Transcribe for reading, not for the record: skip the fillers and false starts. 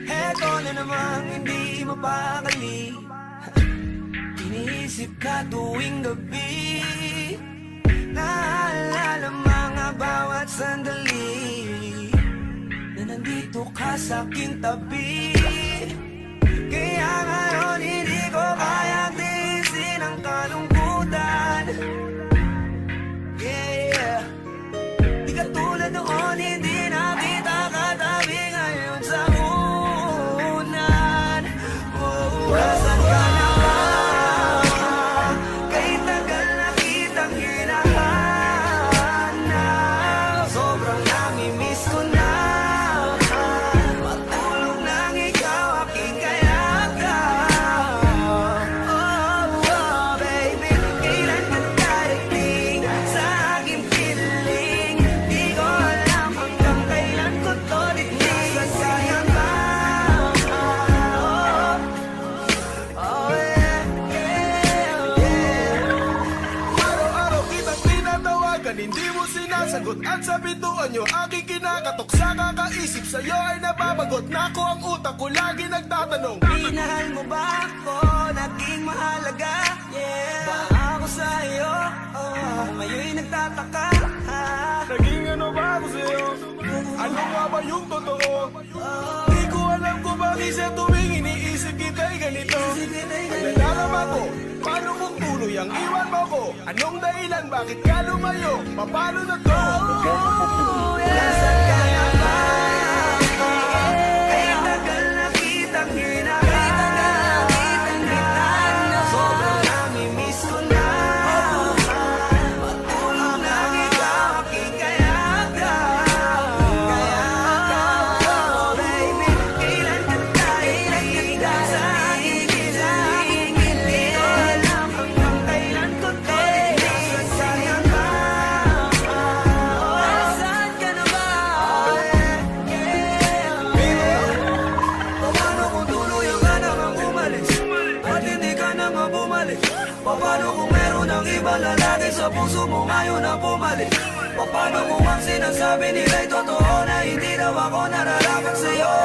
Eto na namang hindi mapakali, iniisip ka tuwing gabi. Naalala mga bawat sandali na nandito ka sa aking tabi. Kaya ngayon hindi ko kayang tiisin ang kalungkutan. Yeah, di katulad noon, hindi na kita katabi ngayon sa unan. Nasaan ka na ba? Kay tagal na kitang hinahanap. Sobrang nami-miss ko na matulog nang ikaw aking kayakap. Oh, baby, kailan ka darating sa aking piling? Di ko alam hanggang kailan ko to dinig. Nasaan ka na ba? Oh, yeah, yeah, yeah. Araw-araw kitang tinatawagan, hindi mo sinasagot. At sa pintuan nyo, aking kinakatok. Sa kakaisip, sa'yo ay nababagot. Nako ang utak ko, lagi nagtatanong. Minahal mo ba ako? Naging mahalaga? Yeah. Ba ako sa'yo? Oh, ngayon'y nagtataka. Naging ano ba ako sa'yo? Ano nga ba yung totoo? Di ko alam kung bakit sa tuwing iniisip kita'y ganito. Ang nalalaman ko, paano kung tuloy ang iwan mo ko? Anong dahilan, bakit ka lumayo? Paano na to? Nasaan ka na ba? Kaya tagal na kitang hinahanap. Sobrang nami-miss ko na matulog nang ikaw aking kayakap. Oh, baby, kailan ka darating sa aking piling? Hindi ko alam hanggang kailan ko to dinig. Nasaan ka ba? Nasaan ka na ba? Paano kung tuluyan ka namang umalis? At hindi ka naman bumalik? Paano kung meron ang iba lalaki sa puso mo ngayon na bumalik? Paano kung ang sinasabi nila'y totoo na hindi daw ako nararapat sa'yo?